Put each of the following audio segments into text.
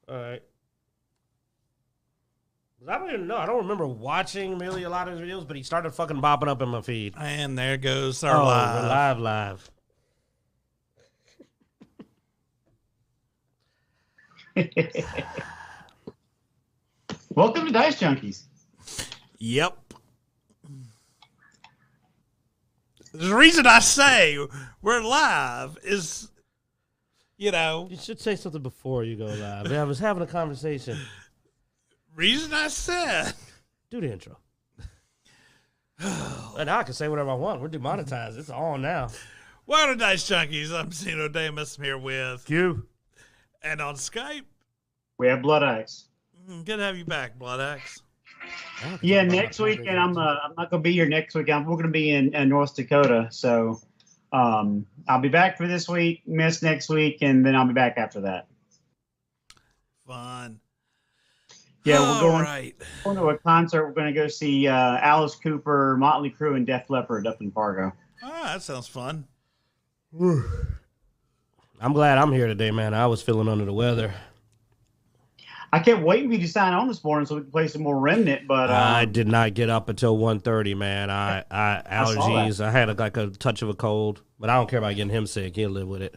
All right. I don't even know. I don't remember watching really a lot of his videos, but he started fucking popping up in my feed. And there goes our live. We're live. Welcome to Dicejunkies. Yep. The reason I say we're live is, you know. You should say something before you go live. I was having a conversation. Reason I said. Do the intro. And now I can say whatever I want. We're demonetized. It's on now. Welcome to Dicejunkies. I'm Xenodamus. I'm here with Q. And on Skype. We have Bloodaxe. Good to have you back, Bloodaxe. Yeah, next week, and I'm not going to be here next week. We're going to be in North Dakota, so I'll be back for this week, miss next week, and then I'll be back after that. Fun. Yeah, we're going to a concert. We're going to go see Alice Cooper, Motley Crue, and Def Leppard up in Fargo. Oh, that sounds fun. I'm glad I'm here today, man. I was feeling under the weather. I kept waiting for you to sign on this morning so we could play some more Remnant, but I did not get up until 1:30, man. I allergies. I had like a touch of a cold, but I don't care about getting him sick. He'll live with it.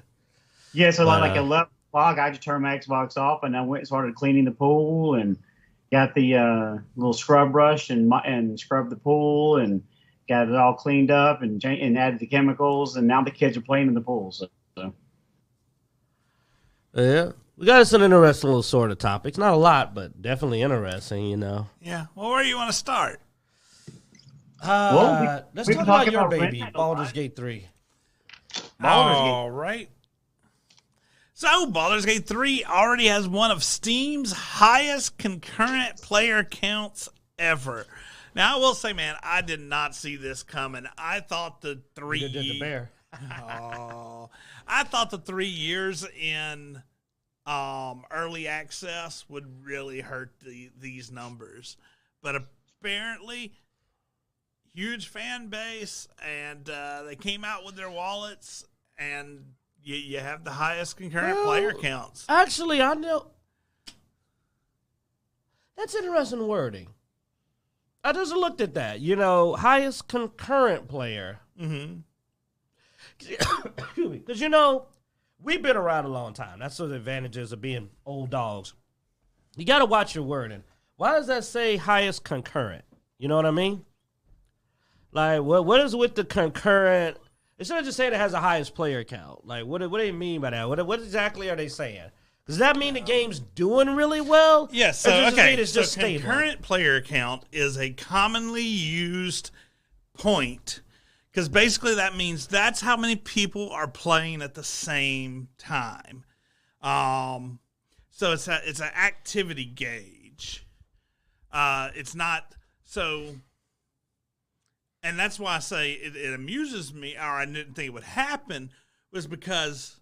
Yeah, so like 11 o'clock, I just turned my Xbox off, and I went and started cleaning the pool and got the little scrub brush and scrubbed the pool and got it all cleaned up and added the chemicals, and now the kids are playing in the pool. So. Yeah. We got some interesting little sort of topics. Not a lot, but definitely interesting, you know. Yeah. Well, where do you want to start? Let's talk about your baby, Baldur's Gate 3. All right. So, Baldur's Gate 3 already has one of Steam's highest concurrent player counts ever. Now, I will say, man, I did not see this coming. I thought the 3 You did the bear. I thought the 3 years in early access would really hurt these numbers, but apparently huge fan base, and they came out with their wallets, and you have the highest concurrent player counts. Actually, I know that's interesting wording. I just looked at that, highest concurrent player. Because we've been around a long time. That's one of the advantages of being old dogs. You got to watch your wording. Why does that say highest concurrent? You know what I mean? Like, what is with the concurrent? Instead of just saying it has the highest player count, like, what do they mean by that? What exactly are they saying? Does that mean the game's doing really well? Yes. So, it's just stable? Concurrent player count is a commonly used point. Because basically that means that's how many people are playing at the same time. So it's an activity gauge. It's not so, and that's why I say it amuses me, or I didn't think it would happen, was because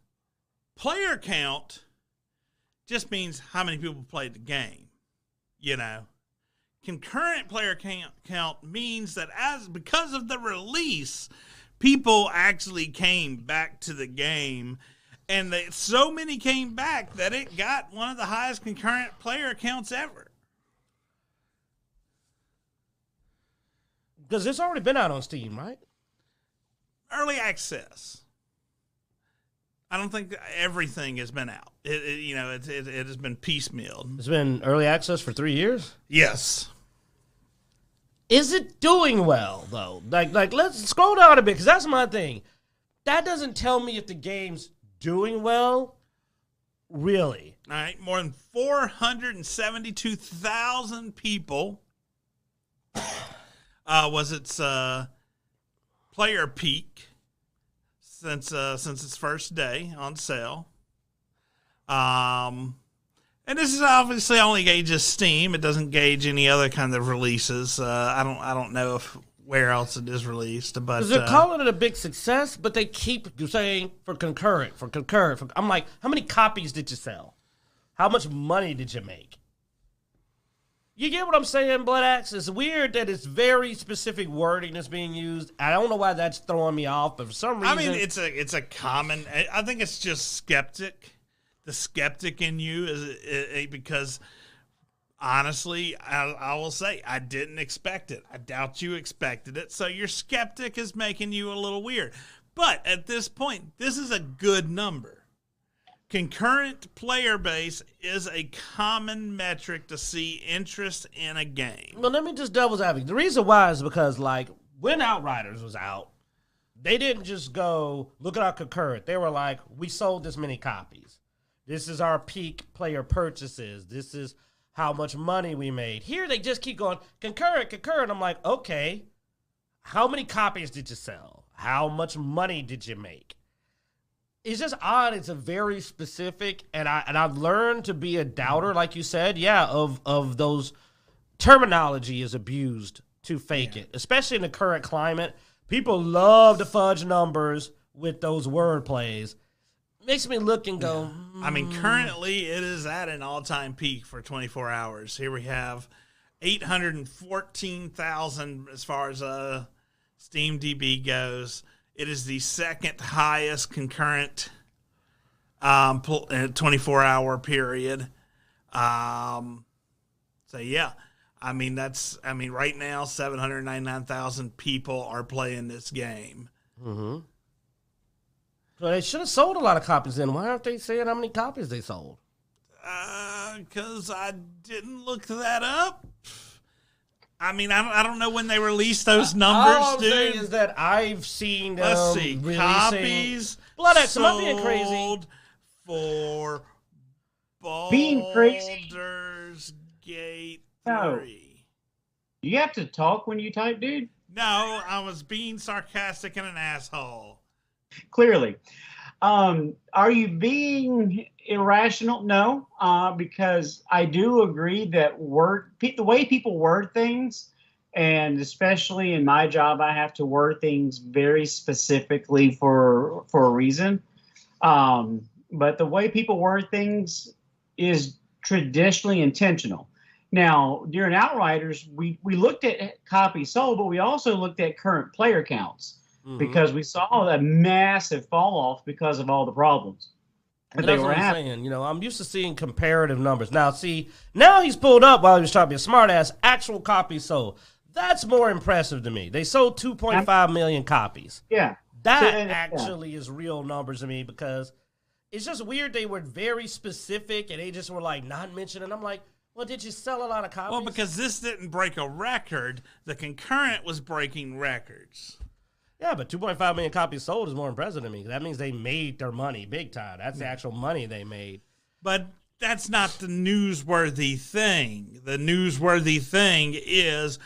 player count just means how many people played the game, Concurrent player count means that because of the release, people actually came back to the game, and so many came back that it got one of the highest concurrent player counts ever. Because it's already been out on Steam, right? Early access. I don't think everything has been out. It has been piecemealed. It's been early access for 3 years? Yes. Is it doing well, though? Like let's scroll down a bit, because that's my thing. That doesn't tell me if the game's doing well, really. All right, more than 472,000 people was its player peak since its first day on sale. And this is obviously only gauges Steam. It doesn't gauge any other kind of releases. I don't know where else it is released, but they're calling it a big success, but they keep saying for concurrent. I'm like, how many copies did you sell? How much money did you make? You get what I'm saying, Bloodaxe? It's weird that it's very specific wording that's being used. I don't know why that's throwing me off, but for some reason... I mean, it's a common... I think it's just skeptic. the skeptic in you is because honestly, I will say I didn't expect it. I doubt you expected it. So your skeptic is making you a little weird. But at this point, this is a good number. Concurrent player base is a common metric to see interest in a game. Well, let me just devil's advocate. The reason why is because, like, when Outriders was out, they didn't just go, look at our concurrent. They were like, we sold this many copies. This is our peak player purchases. This is how much money we made. Here they just keep going, concurrent. I'm like, okay, how many copies did you sell? How much money did you make? It's just odd. It's a very specific, and I've learned to be a doubter, like you said, of those terminology is abused to fake it, especially in the current climate. People love to fudge numbers with those word plays. Makes me look and go. I mean, currently it is at an all-time peak for 24 hours. Here we have 814,000 as far as Steam DB goes. It is the second highest concurrent 24-hour period. So yeah, I mean right now 799,000 people are playing this game. Mm-hmm. So they should have sold a lot of copies then. Why aren't they saying how many copies they sold? Because I didn't look that up. I mean, I don't know when they released those numbers, all I'm dude. saying is that I've seen Let's see, copies Bloodaxe. Am I being crazy? sold for Being crazy? Baldur's Gate 3. No. You have to talk when you type, dude? No, I was being sarcastic and an asshole. Clearly. Are you being irrational? No, because I do agree that the way people word things, and especially in my job, I have to word things very specifically for a reason. But the way people word things is traditionally intentional. Now, during Outriders, we looked at copies sold, but we also looked at current player counts. Because we saw a massive fall off because of all the problems. And that's what I'm saying. You know, I'm used to seeing comparative numbers. Now he's pulled up while he was trying to be a smartass. Actual copies sold. That's more impressive to me. They sold 2.5 million copies. Yeah, that actually is real numbers to me because it's just weird. They were very specific and they just were like not mentioning. I'm like, well, did you sell a lot of copies? Well, because this didn't break a record, the concurrent was breaking records. Yeah, but 2.5 million copies sold is more impressive to me. That means they made their money big time. That's the actual money they made. But that's not the newsworthy thing. The newsworthy thing is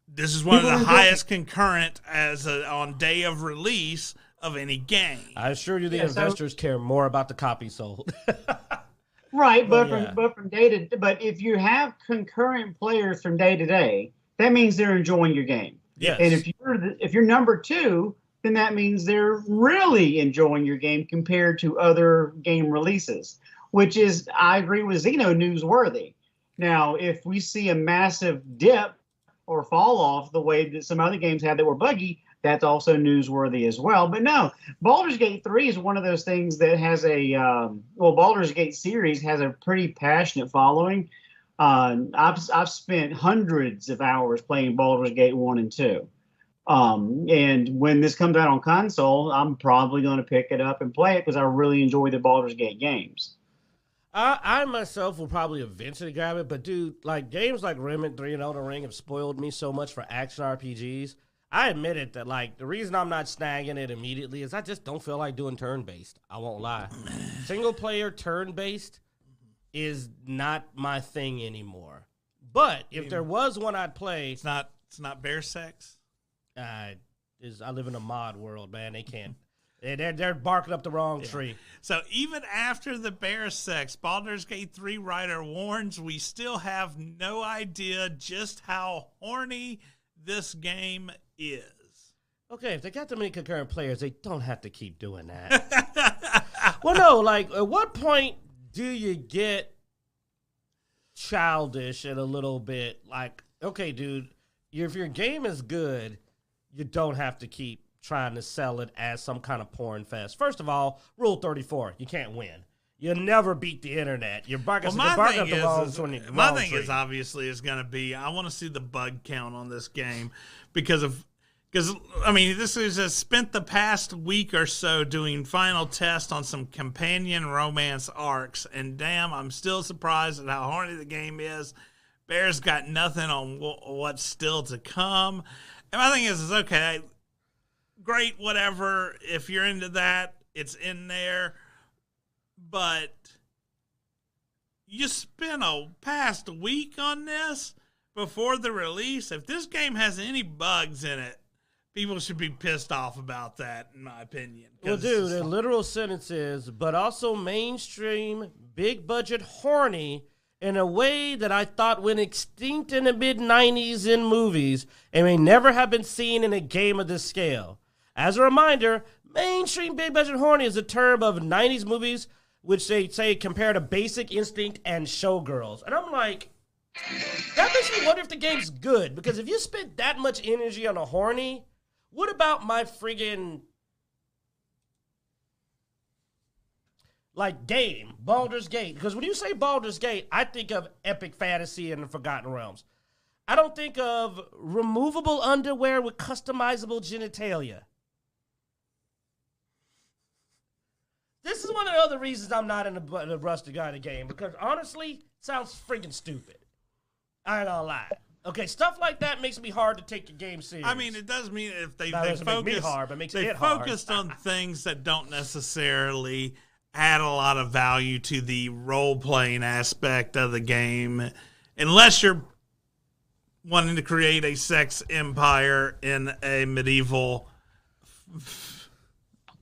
this is one of the highest concurrent on day of release of any game. I assure you the investors care more about the copies sold. Right, but from day to but if you have concurrent players from day to day, that means they're enjoying your game. Yes. And if you're number two, then that means they're really enjoying your game compared to other game releases, which is, I agree with Xeno, newsworthy. Now, if we see a massive dip or fall off the way that some other games had that were buggy, that's also newsworthy as well. But no, Baldur's Gate 3 is one of those things that has Baldur's Gate series has a pretty passionate following. I've spent hundreds of hours playing Baldur's Gate 1 and 2. And when this comes out on console, I'm probably going to pick it up and play it because I really enjoy the Baldur's Gate games. I myself will probably eventually grab it, but dude, like games like Remnant 3 and Elden Ring have spoiled me so much for action RPGs. I admit it that like the reason I'm not snagging it immediately is I just don't feel like doing turn-based. I won't lie. Single player turn-based is not my thing anymore. But if there was one I'd play, it's not bear sex. I live in a mod world, man. They can't. They're barking up the wrong tree. So even after the bear sex, Baldur's Gate 3 writer warns we still have no idea just how horny this game is. Okay, if they got that many concurrent players, they don't have to keep doing that. Well, no, like at what point do you get childish and a little bit like, okay, dude, if your game is good, you don't have to keep trying to sell it as some kind of porn fest. First of all, Rule 34, you can't win. You'll never beat the internet. You're barking, Well, my thing is obviously is going to be I want to see the bug count on this game because I mean this is spent the past week or so doing final tests on some companion romance arcs, and damn, I'm still surprised at how horny the game is. Bear's got nothing on what's still to come, and my thing is okay, great, whatever. If you're into that, it's in there. But you spent a past week on this before the release. If this game has any bugs in it, people should be pissed off about that, in my opinion. Well, dude, the literal sentence is, but also mainstream, big-budget horny in a way that I thought went extinct in the mid-'90s in movies and may never have been seen in a game of this scale. As a reminder, mainstream big-budget horny is a term of 90s movies which they say compare to Basic Instinct and Showgirls. And I'm like, that makes me wonder if the game's good. Because if you spent that much energy on a horny, what about my friggin' like game, Baldur's Gate? Because when you say Baldur's Gate, I think of epic fantasy and the Forgotten Realms. I don't think of removable underwear with customizable genitalia. This is one of the other reasons I'm not in the Rusty Guy game, because honestly, it sounds freaking stupid. I ain't gonna lie. Okay, stuff like that makes me hard to take the game serious. I mean, it does mean if they focused on things that don't necessarily add a lot of value to the role-playing aspect of the game, unless you're wanting to create a sex empire in a medieval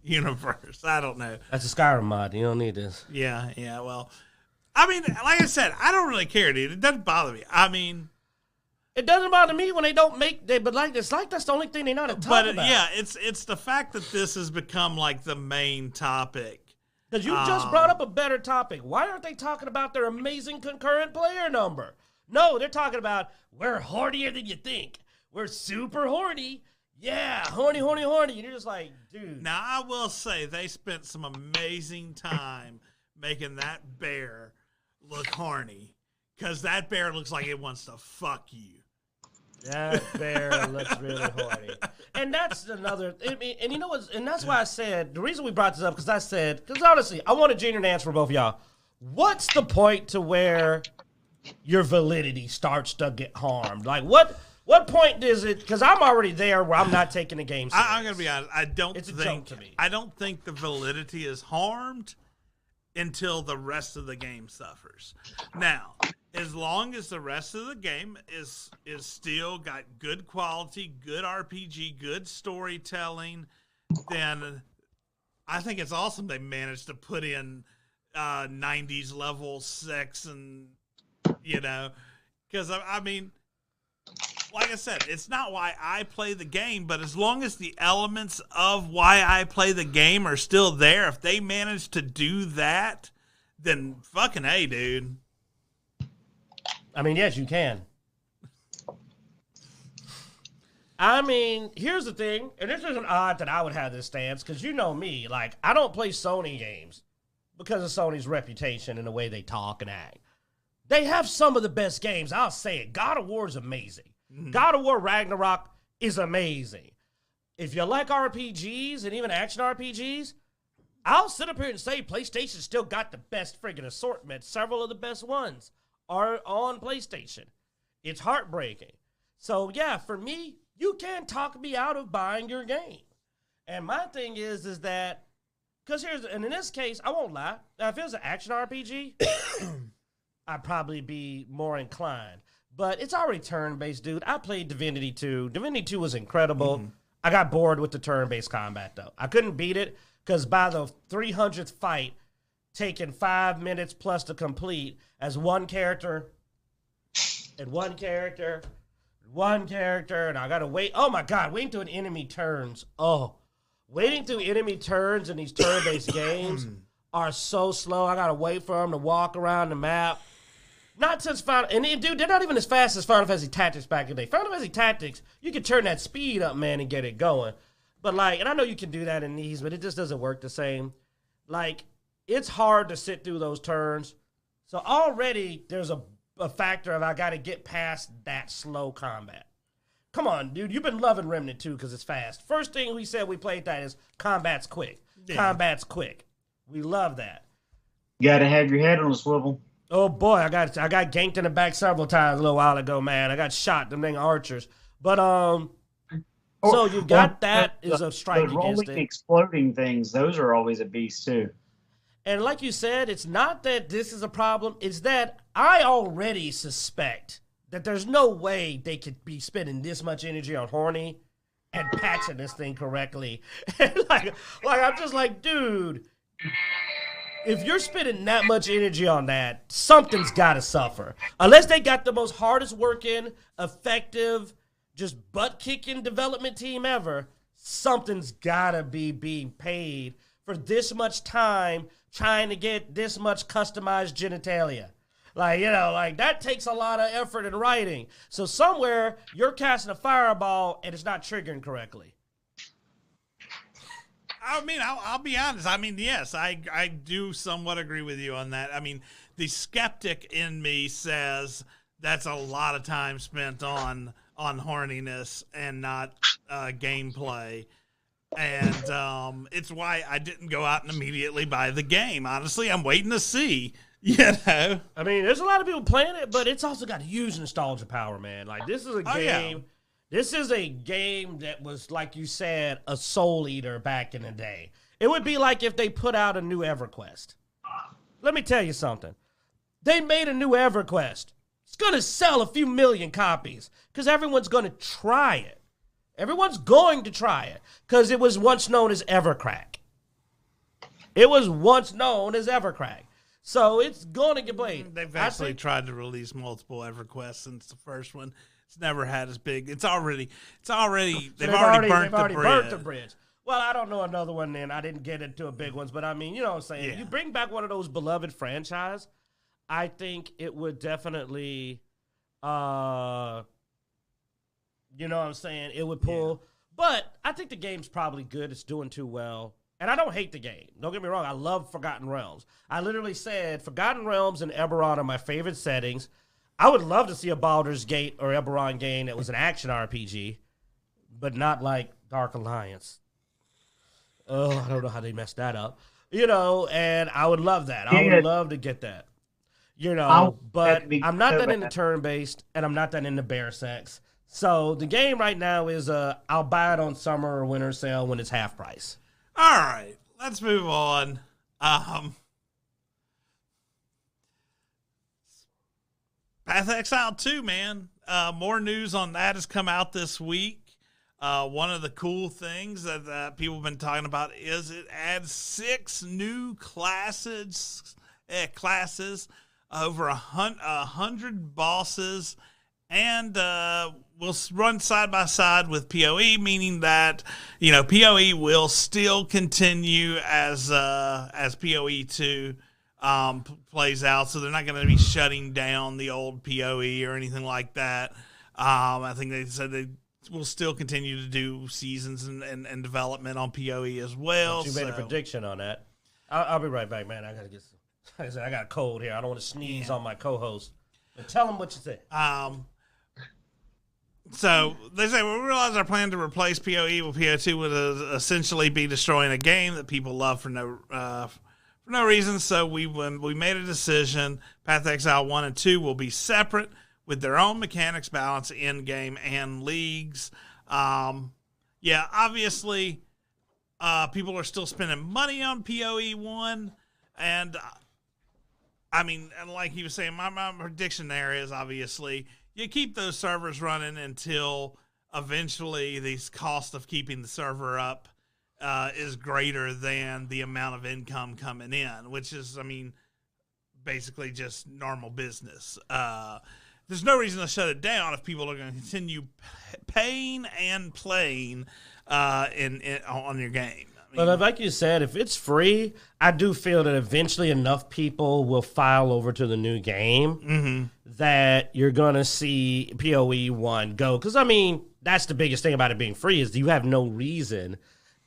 universe. I don't know. That's a Skyrim mod. You don't need this. Yeah. Well, I mean, like I said, I don't really care, dude. It doesn't bother me. I mean, it doesn't bother me when they don't make. But like it's like that's the only thing they know to talk about. Yeah, it's the fact that this has become like the main topic. Because you just brought up a better topic. Why aren't they talking about their amazing concurrent player number? No, they're talking about we're hornier than you think. We're super horny. Yeah, horny. And you're just like, dude. Now, I will say they spent some amazing time making that bear look horny. Because that bear looks like it wants to fuck you. That bear looks really horny. And that's another, and you know what, and that's why I said, the reason we brought this up, because honestly, I want a genuine answer for both of y'all. What's the point to where your validity starts to get harmed? Like, what point is it? Because I'm already there where I'm not taking the game serious. I'm going to be honest. It's a joke to me. I don't think the validity is harmed until the rest of the game suffers. Now, as long as the rest of the game is still got good quality, good RPG, good storytelling, then I think it's awesome they managed to put in 90s level sex and, because I mean, like I said, it's not why I play the game, but as long as the elements of why I play the game are still there, if they manage to do that, then fucking A, dude. I mean, yes, you can. I mean, here's the thing, and this isn't odd that I would have this stance, because you know me, like, I don't play Sony games because of Sony's reputation and the way they talk and act. They have some of the best games, I'll say it. God of War is amazing. God of War Ragnarok is amazing. If you like RPGs and even action RPGs, I'll sit up here and say PlayStation still got the best friggin' assortment. Several of the best ones are on PlayStation. It's heartbreaking. So, yeah, for me, you can talk me out of buying your game. And my thing is that, because and in this case, I won't lie. Now, if it was an action RPG, I'd probably be more inclined. But it's already turn-based, dude. I played Divinity 2. Divinity 2 was incredible. I got bored with the turn-based combat, though. I couldn't beat it because by the 300th fight, taking 5 minutes plus to complete as one character, and I got to wait. Oh, my God. Waiting till an enemy turns. Oh, waiting through enemy turns in these turn-based games are so slow. I got to wait for them to walk around the map. Not since Final... And, dude, they're not even as fast as Final Fantasy Tactics back in the day. Final Fantasy Tactics, you can turn that speed up, man, and get it going. But, like... And I know you can do that in these, but it just doesn't work the same. Like, it's hard to sit through those turns. So already there's a factor of I got to get past that slow combat. Come on, dude. You've been loving Remnant 2 because it's fast. First thing we said we played that is combat's quick. Yeah. Combat's quick. We love that. You got to have your head on a swivel. Oh, boy. I got ganked in the back several times a little while ago, man. I got shot, them dang archers. But, so you got that is a strike against it. Exploding things, those are always a beast, too. And like you said, it's not that this is a problem. It's that I already suspect that there's no way they could be spending this much energy on Horny and patching this thing correctly. And like I'm just like, dude, if you're spending that much energy on that, something's got to suffer. Unless they got the most hardest working, effective, just butt-kicking development team ever, something's got to be being paid for this much time trying to get this much customized genitalia. Like, you know, like that takes a lot of effort in writing. So somewhere you're casting a fireball and it's not triggering correctly. I mean, I'll be honest. I mean, yes, I do somewhat agree with you on that. I mean, the skeptic in me says that's a lot of time spent on horniness and not gameplay. And it's why I didn't go out and immediately buy the game. Honestly, I'm waiting to see. You know, I mean, there's a lot of people playing it, but it's also got huge nostalgia power, man. Like, this is a game. Yeah. This is a game that was, like you said, a soul eater back in the day. It would be like if they put out a new EverQuest. Let me tell you something. They made a new EverQuest. It's going to sell a few million copies because everyone's going to try it. Everyone's going to try it because it was once known as Evercrack. It was once known as Evercrack. So it's going to get played. They've actually tried to release multiple EverQuests since the first one. It's never had as big. They've already burnt the bridge. Well, I don't know another one then. I didn't get into a big ones, but I mean, you know what I'm saying? Yeah. You bring back one of those beloved franchise, I think it would definitely, you know what I'm saying? It would pull. Yeah. But I think the game's probably good. It's doing too well. And I don't hate the game. Don't get me wrong. I love Forgotten Realms. I literally said Forgotten Realms and Eberron are my favorite settings. I would love to see a Baldur's Gate or Eberron game that was an action RPG, but not like Dark Alliance. Oh, I don't know how they messed that up. You know, and I would love that. I would love to get that. You know, but I'm not that into turn-based, and I'm not that into bear sex. So the game right now is I'll buy it on summer or winter sale when it's half price. All right, let's move on. Path of Exile 2, man. More news on that has come out this week. One of the cool things that people have been talking about is it adds 6 new classes, over 100 bosses, and will run side by side with PoE, meaning that, you know, PoE will still continue as PoE 2 plays out. So they're not going to be shutting down the old PoE or anything like that. I think they said they will still continue to do seasons and development on PoE as well. You made a prediction on that. I'll be right back, man. I gotta get some. Like I said, I got a cold here. I don't want to sneeze on my co-host. But tell them what you said. So they say, we realize our plan to replace PoE with PO2 would essentially be destroying a game that people love for no reason. So we made a decision. Path of Exile 1 and 2 will be separate with their own mechanics, balance, in-game, and leagues. Yeah, obviously, people are still spending money on PoE 1, and I mean, and like he was saying, my prediction there is obviously you keep those servers running until eventually the cost of keeping the server up is greater than the amount of income coming in, which is, I mean, basically just normal business. There's no reason to shut it down if people are going to continue paying and playing on your game. But like you said, if it's free, I do feel that eventually enough people will file over to the new game that you're going to see PoE 1 go. Because, I mean, that's the biggest thing about it being free is you have no reason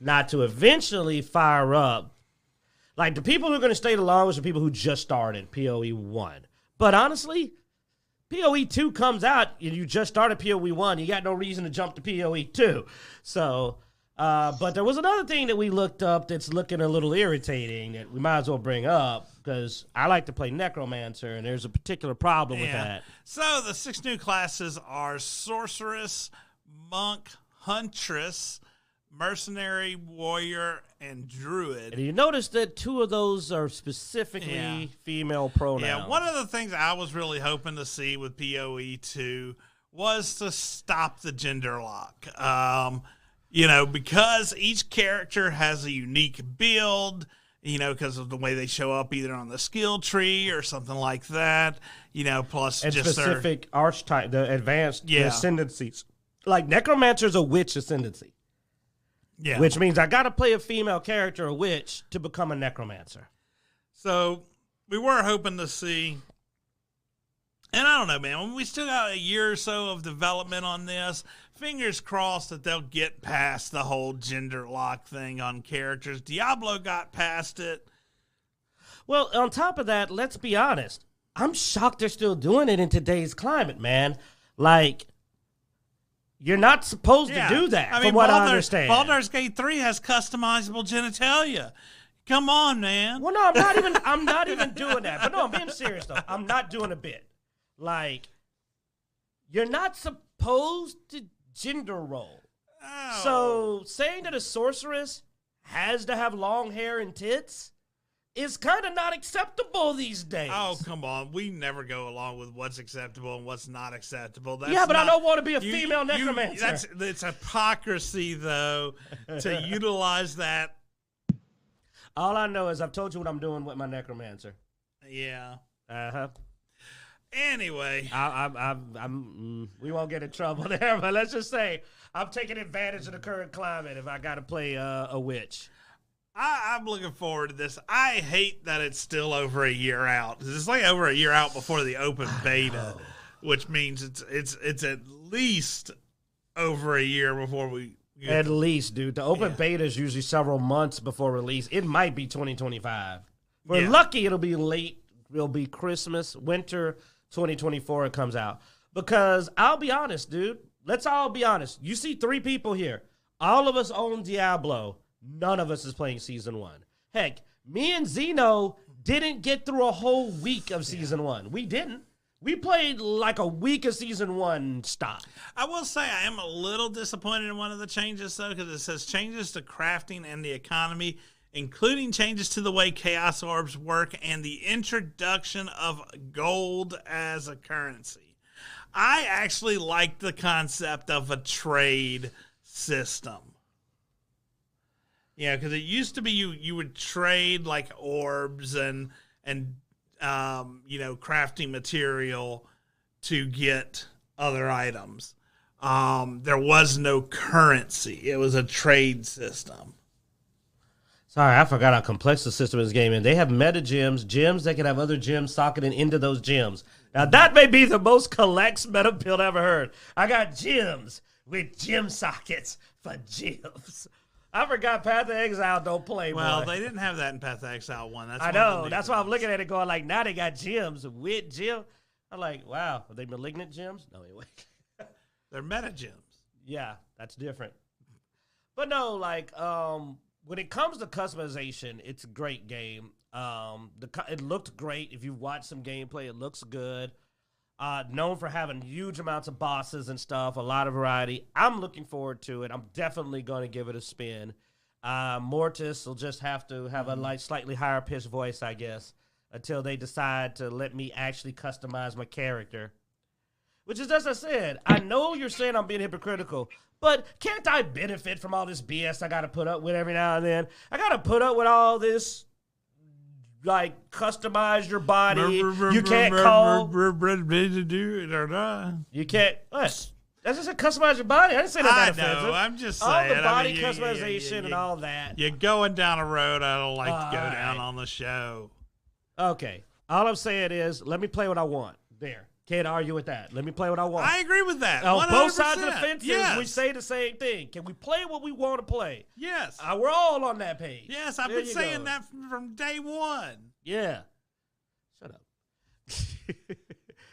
not to eventually fire up. Like, the people who are going to stay the longest are people who just started PoE 1. But honestly, PoE 2 comes out, and you just started PoE 1. You got no reason to jump to PoE 2. So, but there was another thing that we looked up that's looking a little irritating that we might as well bring up, because I like to play Necromancer, and there's a particular problem with that. So the 6 new classes are Sorceress, Monk, Huntress, Mercenary, Warrior, and Druid. And you notice that 2 of those are specifically female pronouns. Yeah, one of the things I was really hoping to see with PoE 2 was to stop the gender lock. Because each character has a unique build, because of the way they show up either on the skill tree or something like that, plus and just specific archetype, the advanced the ascendancies. Like, Necromancer's a witch ascendancy. Yeah. Which means I got to play a female character, a witch, to become a Necromancer. So we were hoping to see, and I don't know, man, when we still got a year or so of development on this, fingers crossed that they'll get past the whole gender lock thing on characters. Diablo got past it. Well, on top of that, let's be honest. I'm shocked they're still doing it in today's climate, man. Like, you're not supposed to do that, from what I understand. Baldur's Gate 3 has customizable genitalia. Come on, man. Well, no, I'm not even doing that. But no, I'm being serious, though. I'm not doing a bit. Like, you're not supposed to gender roll. Oh. So saying that a sorceress has to have long hair and tits is kind of not acceptable these days. Oh, come on. We never go along with what's acceptable and what's not acceptable. But I don't want to be a female necromancer. It's hypocrisy, though, to utilize that. All I know is I've told you what I'm doing with my necromancer. Yeah. Uh-huh. Anyway. We won't get in trouble there, but let's just say I'm taking advantage of the current climate if I got to play a witch. I'm looking forward to this. I hate that it's still over a year out. It's like over a year out before the open beta, which means it's at least over a year before we. At least, dude. The open beta is usually several months before release. It might be 2025. We're lucky it'll be late. It'll be Christmas, winter 2024 it comes out. Because I'll be honest, dude. Let's all be honest. You see 3 people here. All of us own Diablo. None of us is playing Season 1. Heck, me and Xeno didn't get through a whole week of Season 1. We didn't. We played like a week of Season 1 stop. I will say I am a little disappointed in one of the changes, though, because it says changes to crafting and the economy, including changes to the way Chaos Orbs work and the introduction of gold as a currency. I actually like the concept of a trade system. Yeah, because it used to be you would trade like orbs and crafting material to get other items. There was no currency. It was a trade system. Sorry, I forgot how complex the system is game. And they have meta gems that can have other gems socketing into those gems. Now, that may be the most complex meta build I ever heard. I got gems with gem sockets for gems. I forgot Path of Exile don't play, Well, boy. they didn't have that in Path of Exile 1. That's I know. That's why I'm looking at it going like, now they got gems with gem. I'm like, wow, are they malignant gems? No, anyway. They're meta gems. Yeah, that's different. But no, like, when it comes to customization, it's a great game. It looked great. If you've watched some gameplay, it looks good. Known for having huge amounts of bosses and stuff, a lot of variety. I'm looking forward to it. I'm definitely going to give it a spin. Mortis will just have to have a slightly higher pitched voice, I guess, until they decide to let me actually customize my character. Which is, as I said, I know you're saying I'm being hypocritical, but can't I benefit from all this BS I got to put up with every now and then? I got to put up with all this, like, customize your body. You can't call. You can't. What? That's just a customize your body. I didn't say that offensive. I know. I'm just saying. All the body customization and all that. You're going down a road I don't like to go down on the show. Okay. All I'm saying is, let me play what I want. There. Can't argue with that. Let me play what I want. I agree with that. On 100%. both sides of the fences, yes. we say the same thing. Can we play what we want to play? Yes. We're all on that page. Yes, I've been saying that from day one. Yeah. Shut up.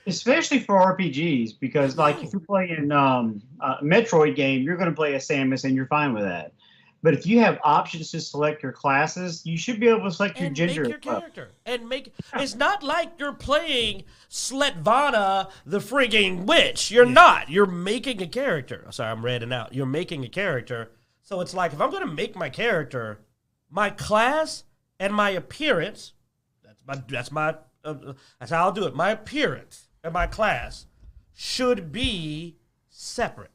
Especially for RPGs, because like if you're playing a Metroid game, you're going to play as Samus and you're fine with that. But if you have options to select your classes, you should be able to select your gender. Make your character. It's not like you're playing Sletvana the frigging witch. You're not. You're making a character. Sorry, I'm reading out. You're making a character. So it's like if I'm going to make my character, my class and my appearance, that's how I'll do it. My appearance and my class should be separate.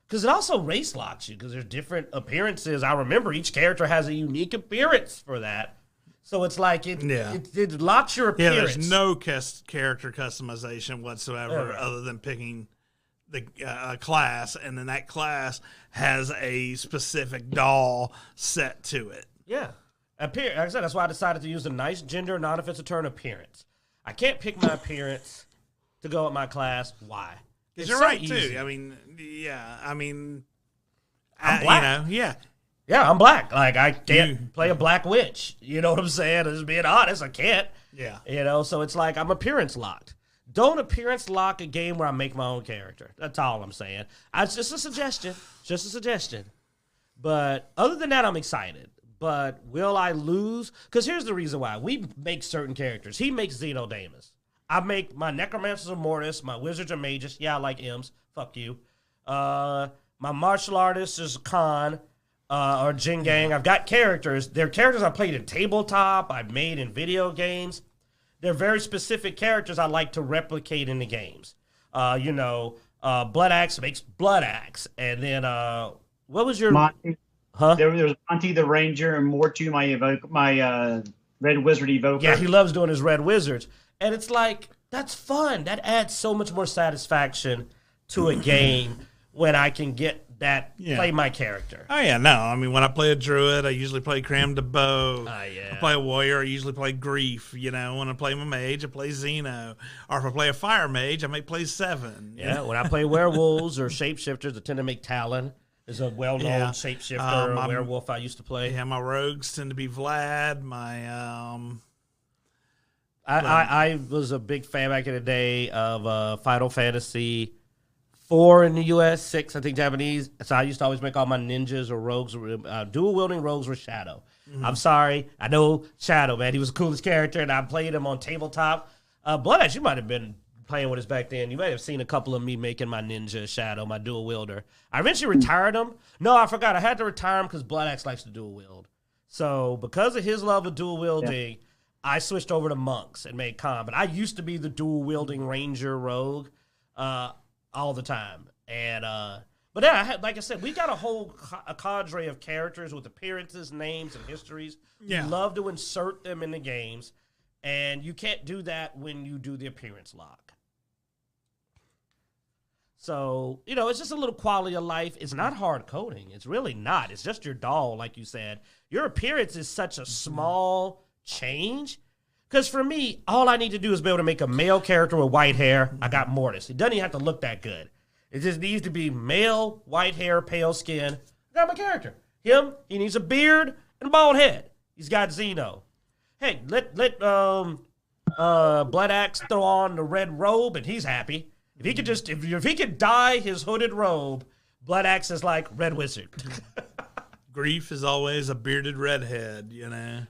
Because it also race locks you, because there's different appearances. I remember each character has a unique appearance for that. So it's like it locks your appearance. Yeah, there's no character customization whatsoever other than picking the class, and then that class has a specific doll set to it. Yeah. Like I said, that's why I decided to use a nice gender non-offensive turn appearance. I can't pick my appearance to go with my class. Why? Because you're right, easy. Too. I mean, I'm black. Yeah, I'm black. Like, I can't play a black witch. You know what I'm saying? Just being honest, I can't. Yeah. So it's like I'm appearance locked. Don't appearance lock a game where I make my own character. That's all I'm saying. It's just a suggestion. But other than that, I'm excited. But will I lose? Because here's the reason why. We make certain characters. He makes Xenodamus. I make my Necromancers of Mortis, my Wizards or Mages. Yeah, I like M's. Fuck you. My martial artist is Khan or Jin Gang. I've got characters. They're characters I played in tabletop, I've made in video games. They're very specific characters I like to replicate in the games. Bloodaxe makes Bloodaxe. And then, what was your... Monty. Huh? There was Monty the Ranger and Mortu, my Red Wizard Evoker. Yeah, he loves doing his Red Wizards. And it's like, that's fun. That adds so much more satisfaction to a game when I can get that, play my character. Oh, yeah, no. I mean, when I play a druid, I usually play Cram de Bow. Yeah. I play a warrior, I usually play Grief. When I play my mage, I play Xeno. Or if I play a fire mage, I may play Seven. Yeah, when I play werewolves or shapeshifters, I tend to make Talon. Is a well-known shapeshifter or werewolf I used to play. Yeah, my rogues tend to be Vlad. I was a big fan back in the day of Final Fantasy 4 in the U.S., 6, I think, Japanese. So I used to always make all my ninjas or rogues, dual-wielding rogues with Shadow. Mm-hmm. I'm sorry. I know Shadow, man. He was the coolest character, and I played him on tabletop. Bloodaxe, you might have been playing with us back then. You might have seen a couple of me making my ninja Shadow, my dual wielder. I eventually retired him. No, I forgot. I had to retire him because Bloodaxe likes to dual wield. So because of his love of dual wielding, I switched over to monks and made Khan. But I used to be the dual wielding ranger rogue all the time. And but yeah, like I said, we got a whole cadre of characters with appearances, names, and histories. We love to insert them in the games. And you can't do that when you do the appearance lock. So, it's just a little quality of life. It's not hard coding. It's really not. It's just your doll, like you said. Your appearance is such a small change. Because for me, all I need to do is be able to make a male character with white hair. I got Mortis. It doesn't even have to look that good. It just needs to be male, white hair, pale skin. I got my character. He needs a beard and a bald head. He's got Xeno. Hey, let Bloodaxe throw on the red robe and he's happy. If he could if he could dye his hooded robe, Bloodaxe is like Red Wizard. Grief is always a bearded redhead,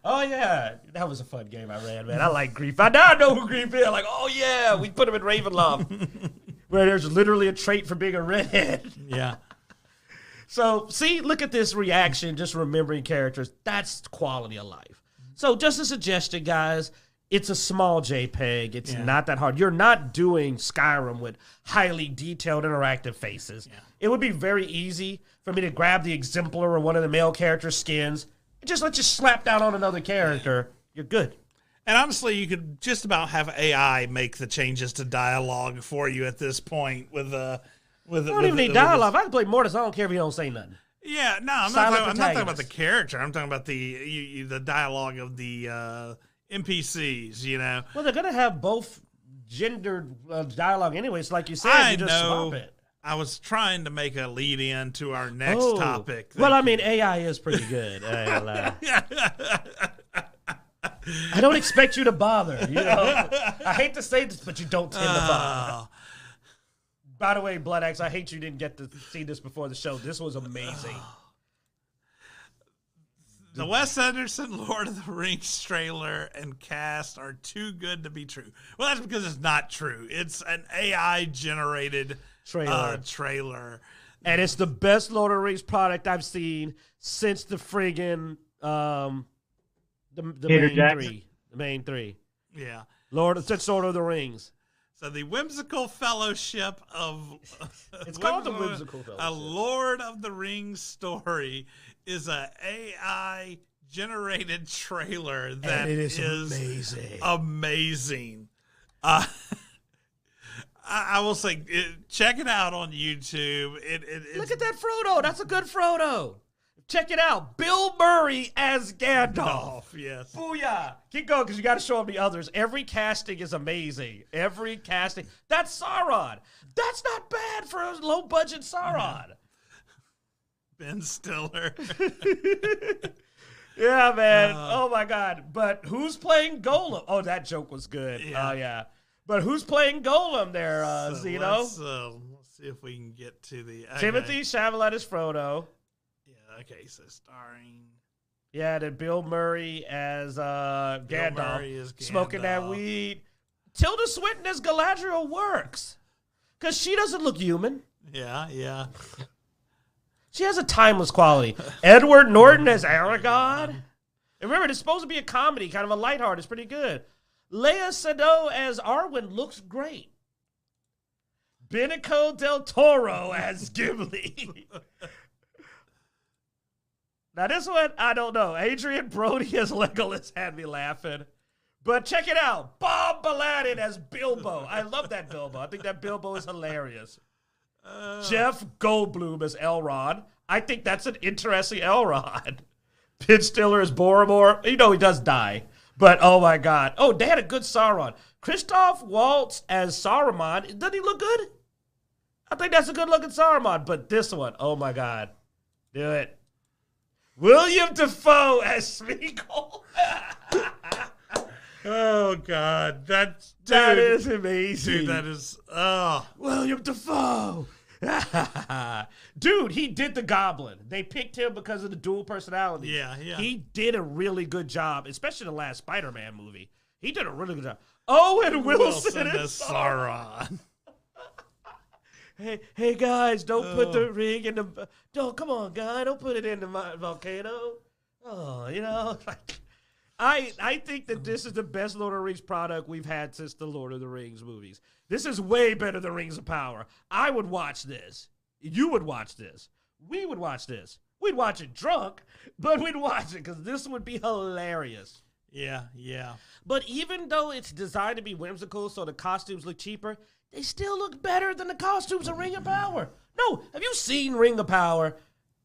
Oh yeah, that was a fun game I ran, man. I like Grief. I now know who Grief is. Like, oh yeah, we put him in Ravenloft, where there's literally a trait for being a redhead. Yeah. So see, look at this reaction. Just remembering characters. That's quality of life. So just a suggestion, guys. It's a small JPEG. It's not that hard. You're not doing Skyrim with highly detailed interactive faces. Yeah. It would be very easy for me to grab the exemplar or one of the male character skins and just let you slap down on another character. You're good. And honestly, you could just about have AI make the changes to dialogue for you at this point. I don't even need dialogue. I can play Mortis. I don't care if you don't say nothing. Yeah, no, I'm not talking about the character. I'm talking about the dialogue of the NPCs, Well, they're going to have both gendered dialogue anyways. Like you said, you just swap it. I was trying to make a lead in to our next topic. Well, I mean, AI is pretty good. I don't expect you to bother. You know, I hate to say this, but you don't tend to bother. By the way, Bloodaxe, I hate you didn't get to see this before the show. This was amazing. The Wes Anderson Lord of the Rings trailer and cast are too good to be true. Well, that's because it's not true. It's an AI-generated trailer. And it's the best Lord of the Rings product I've seen since the friggin' the main three. Yeah. Since Lord of the Rings. So the Whimsical Fellowship of... It's called the Whimsical Fellowship. A Lord of the Rings story is a AI-generated trailer that is amazing. I will say, check it out on YouTube. Look at that Frodo. That's a good Frodo. Check it out. Bill Murray as Gandalf. Yes. Booyah. Keep going because you got to show them the others. Every casting is amazing. Every casting. That's Sauron. That's not bad for a low-budget Sauron. Ben Stiller. Yeah, man. Oh, my God. But who's playing Golem? Oh, that joke was good. Yeah. Oh, yeah. But who's playing Golem there, Zeno? Let's see if we can get to the... Okay. Timothy Chalamet is Frodo. Okay, so starring... Yeah, then Bill Murray as Gandalf. Smoking that weed. Tilda Swinton as Galadriel works. Because she doesn't look human. Yeah. She has a timeless quality. Edward Norton as Aragorn. And remember, it's supposed to be a comedy, kind of a lighthearted. It's pretty good. Lea Seydoux as Arwen looks great. Benicio del Toro as Gimli. Now, this one, I don't know. Adrian Brody as Legolas had me laughing. But check it out. Bob Balatin as Bilbo. I love that Bilbo. I think that Bilbo is hilarious. Jeff Goldblum as Elrond. I think that's an interesting Elrond. Ben Stiller as Boromir. You know he does die. But, oh, my God. Oh, they had a good Sauron. Christoph Waltz as Saruman. Doesn't he look good? I think that's a good-looking Saruman. But this one, oh, my God. Do it. William Dafoe as Smeagol. Oh, God. That is amazing. Dude, that is... William Dafoe. Dude, he did the Goblin. They picked him because of the dual personality. Yeah. He did a really good job, especially the last Spider-Man movie. He did a really good job. Owen Wilson as Sauron. Hey guys, don't put the ring in the... come on, guy. Don't put it in the volcano. Oh, you know, like... I think that this is the best Lord of the Rings product we've had since the Lord of the Rings movies. This is way better than Rings of Power. I would watch this. You would watch this. We would watch this. We'd watch it drunk, but we'd watch it because this would be hilarious. Yeah. But even though it's designed to be whimsical so the costumes look cheaper, they still look better than the costumes in Ring of Power. No, have you seen Ring of Power?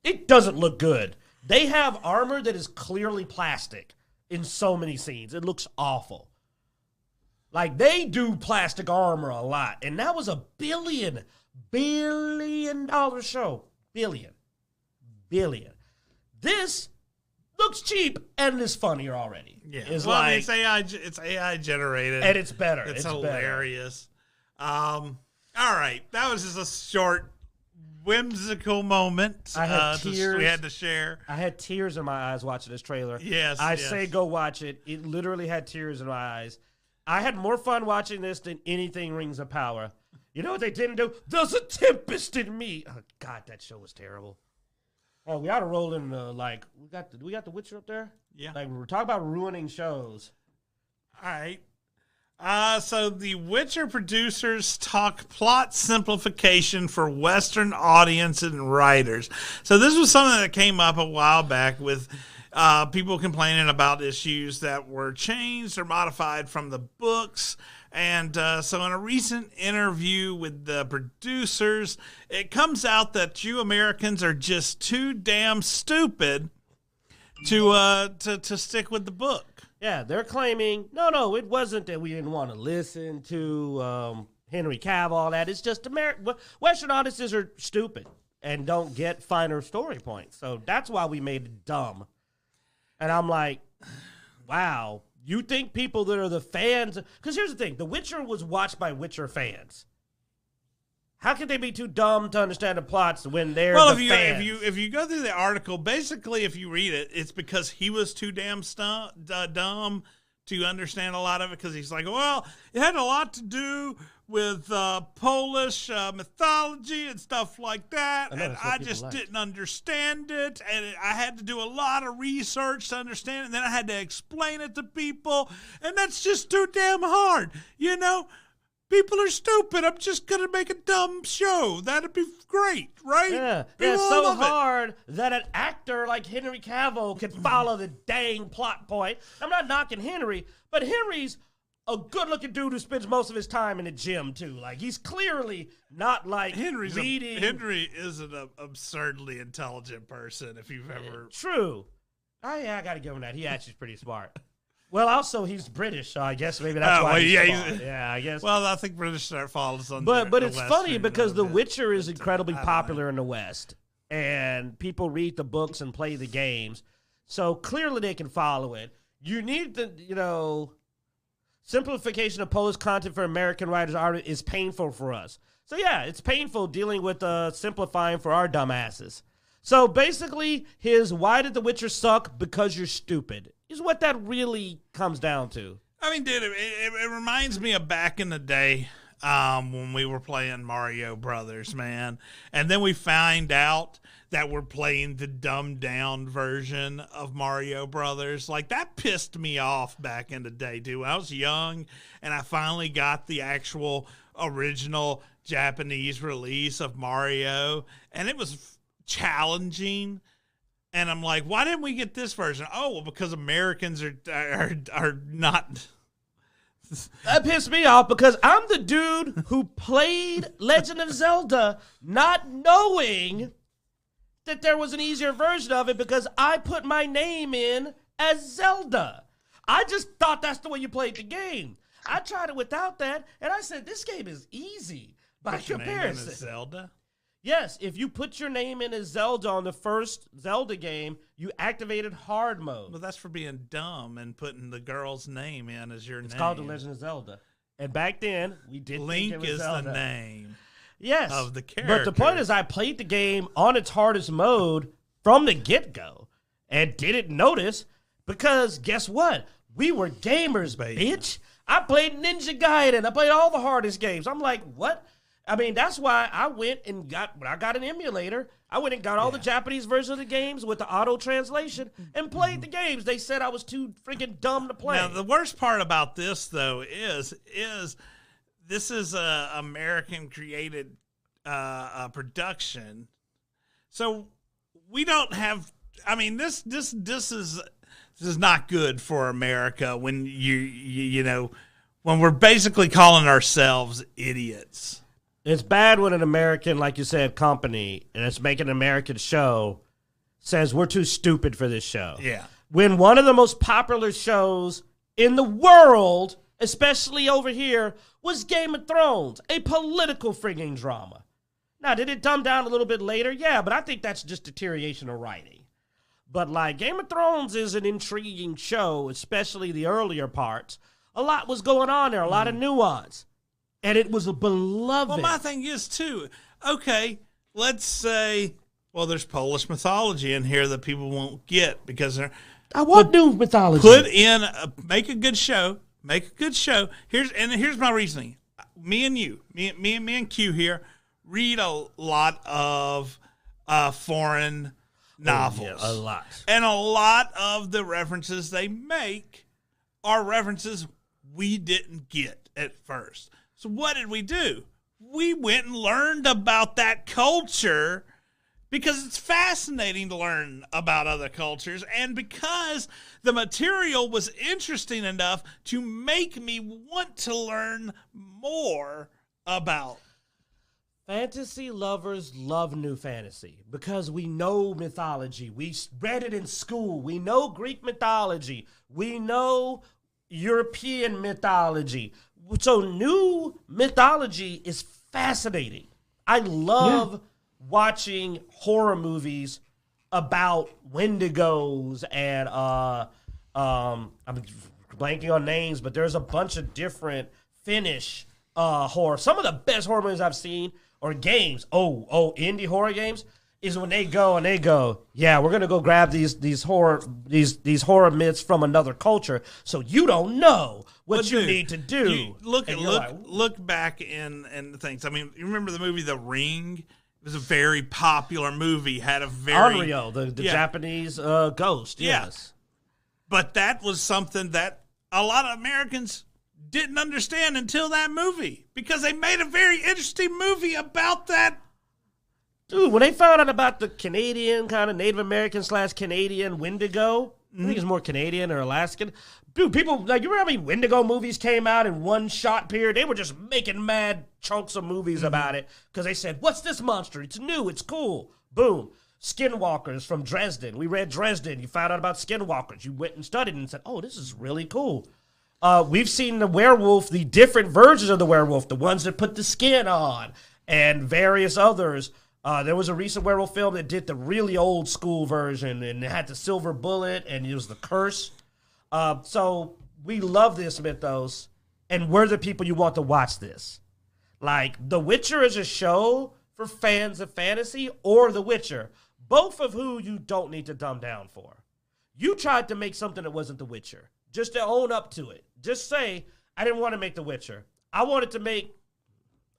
It doesn't look good. They have armor that is clearly plastic in so many scenes. It looks awful. Like, they do plastic armor a lot. And that was a $1 billion show. Billion. This looks cheap and is funnier already. Yeah. It's it's AI generated. And it's better. It's hilarious. All right. That was just a short, whimsical moment I had tears. We had to share. I had tears in my eyes watching this trailer. Yes. I say go watch it. It literally had tears in my eyes. I had more fun watching this than anything Rings of Power. You know what they didn't do? There's a tempest in me. Oh, God, that show was terrible. Oh, we ought to roll in we got the Witcher up there? Yeah. Like, we're talking about ruining shows. All right. So the Witcher producers talk plot simplification for Western audience and writers. So this was something that came up a while back with people complaining about issues that were changed or modified from the books. And so in a recent interview with the producers, it comes out that you Americans are just too damn stupid to stick with the book. Yeah, they're claiming, no, it wasn't that we didn't want to listen to Henry Cavill, all that. It's just Western audiences are stupid and don't get finer story points. So that's why we made it dumb. And I'm like, wow, you think people that are the fans... Because here's the thing. The Witcher was watched by Witcher fans. How could they be too dumb to understand the plots when they're the fans? If you go through the article, basically, if you read it, it's because he was too damn dumb to understand a lot of it, because he's like, well, it had a lot to do with Polish mythology and stuff like that, and I just didn't understand it, and I had to do a lot of research to understand it, and then I had to explain it to people, and that's just too damn hard, you know? People are stupid. I'm just going to make a dumb show. That'd be great, right? Yeah, it's so hard that an actor like Henry Cavill could follow the dang plot point. I'm not knocking Henry, but Henry's a good-looking dude who spends most of his time in the gym, too. Like, he's clearly not, like, reading. Henry is an absurdly intelligent person, if you've ever... True. I got to give him that. He actually is pretty smart. Well, also, he's British, so I guess maybe that's why he's smart. Yeah, I guess. Well, I think British falls under But it's funny because The Witcher is incredibly popular in the West, and people read the books and play the games, so clearly they can follow it. You need the, simplification of Polish content for American writers is painful for us. So, yeah, it's painful dealing with simplifying for our dumbasses. So, basically, why did The Witcher suck? Because you're stupid. Is what that really comes down to. I mean, dude, it reminds me of back in the day when we were playing Mario Brothers, man. And then we find out that we're playing the dumbed-down version of Mario Brothers. Like, that pissed me off back in the day, dude. I was young, and I finally got the actual original Japanese release of Mario, and it was challenging. And I'm like, why didn't we get this version? Oh, well, because Americans are not. That pissed me off because I'm the dude who played Legend of Zelda not knowing that there was an easier version of it because I put my name in as Zelda. I just thought that's the way you played the game. I tried it without that, and I said, this game is easy by comparison. Your name in as Zelda? Yes, if you put your name in as Zelda on the first Zelda game, you activated hard mode. Well, that's for being dumb and putting the girl's name in as your name. It's called The Legend of Zelda. And back then, we didn't Link think it was is Zelda. the name of the character. But the point is I played the game on its hardest mode from the get-go and didn't notice because guess what? We were gamers, bitch. I played Ninja Gaiden. I played all the hardest games. I'm like, what? I mean, that's why I went and when I got an emulator, I went and got all the Japanese versions of the games with the auto translation and played the games. They said I was too freaking dumb to play. Now, the worst part about this, though, is this is a American created production. So we don't have, I mean, this is not good for America when you know, when we're basically calling ourselves idiots. It's bad when an American, like you said, company, and it's making an American show, says we're too stupid for this show. Yeah. When one of the most popular shows in the world, especially over here, was Game of Thrones, a political frigging drama. Now, did it dumb down a little bit later? Yeah, but I think that's just deterioration of writing. But, like, Game of Thrones is an intriguing show, especially the earlier parts. A lot was going on there, a lot of nuance. And it was beloved. Well, my thing is, too, okay, let's say, well, there's Polish mythology in here that people won't get because they're... I want new mythology. Make a good show. Make a good show. Here's my reasoning. Me and Q here read a lot of foreign novels. Yeah, a lot. And a lot of the references they make are references we didn't get at first. So what did we do? We went and learned about that culture because it's fascinating to learn about other cultures and because the material was interesting enough to make me want to learn more about Fantasy lovers love new fantasy because we know mythology. We read it in school. We know Greek mythology. We know European mythology. So new mythology is fascinating. I love watching horror movies about Wendigos and I'm blanking on names, but there's a bunch of different Finnish horror. Some of the best horror movies I've seen or games. Indie horror games is when they go, yeah, we're gonna go grab these horror myths from another culture, so you don't know what you need to do. Look back in things. I mean, you remember the movie The Ring? It was a very popular movie. Had a very Onryo, the Japanese ghost. Yes, but that was something that a lot of Americans didn't understand until that movie, because they made a very interesting movie about that. Dude, when they found out about the Canadian kind of Native American / Canadian Wendigo, I think it's more Canadian or Alaskan. Dude, people, like, you remember how many Wendigo movies came out in one shot period? They were just making mad chunks of movies about it because they said, what's this monster? It's new. It's cool. Boom. Skinwalkers from Dresden. We read Dresden. You found out about Skinwalkers. You went and studied and said, oh, this is really cool. We've seen the werewolf, the different versions of the werewolf, the ones that put the skin on, and various others. There was a recent werewolf film that did the really old school version, and it had the silver bullet, and it was the curse. So we love this mythos, and we're the people you want to watch this. Like, The Witcher is a show for fans of fantasy, or The Witcher, both of who you don't need to dumb down for. You tried to make something that wasn't The Witcher. Just to own up to it. Just say, I didn't want to make The Witcher. I wanted to make,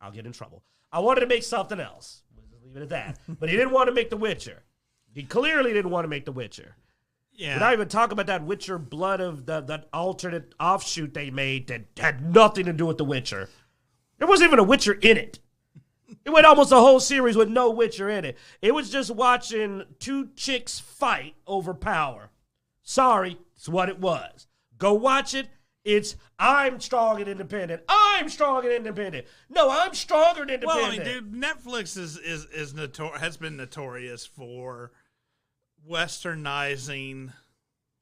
I'll get in trouble. I wanted to make something else. We'll just leave it at that. But he didn't want to make The Witcher. He clearly didn't want to make The Witcher. Yeah. We're not even talking about that Witcher Blood of that alternate offshoot they made that had nothing to do with The Witcher. There wasn't even a Witcher in it. It went almost a whole series with no Witcher in it. It was just watching two chicks fight over power. Sorry, it's what it was. Go watch it. It's, I'm strong and independent. I'm strong and independent. No, I'm stronger and independent. Well, I mean, dude, Netflix has been notorious for westernizing.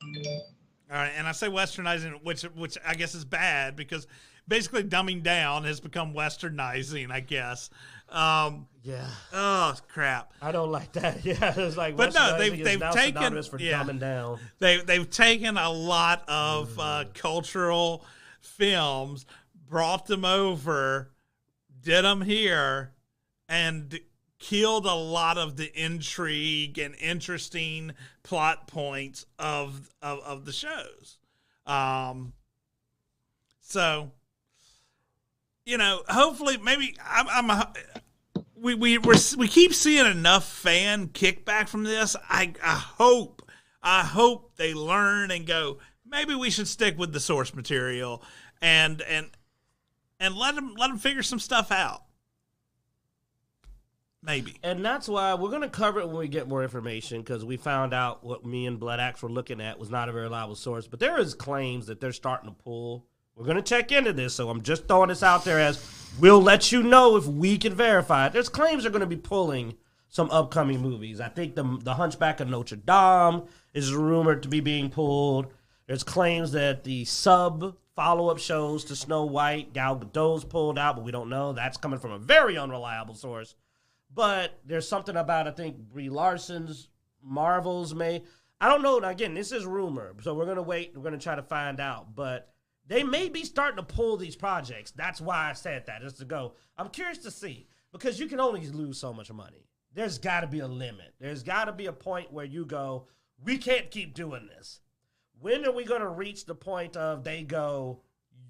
All right, and I say westernizing, which I guess is bad, because basically dumbing down has become westernizing, I guess. Yeah. Oh crap! I don't like that. Yeah, it's like. But no, they've taken for dumbing down. They've taken a lot of cultural films, brought them over, did them here, and killed a lot of the intrigue and interesting plot points of the shows. So, you know, hopefully, maybe we keep seeing enough fan kickback from this. I hope they learn and go, maybe we should stick with the source material and let them figure some stuff out. Maybe. And that's why we're going to cover it when we get more information, because we found out what me and Bloodaxe were looking at was not a very reliable source. But there is claims that they're starting to pull. We're going to check into this, so I'm just throwing this out there as we'll let you know if we can verify it. There's claims they're going to be pulling some upcoming movies. I think the Hunchback of Notre Dame is rumored to be being pulled. There's claims that the follow-up shows to Snow White, Gal Gadot's pulled out, but we don't know. That's coming from a very unreliable source. But there's something about, I think, Brie Larson's Marvels may. I don't know. Now, again, this is rumor, so we're going to wait. We're going to try to find out. But they may be starting to pull these projects. That's why I said that, just to go. I'm curious to see, because you can only lose so much money. There's got to be a limit. There's got to be a point where you go, we can't keep doing this. When are we going to reach the point of they go,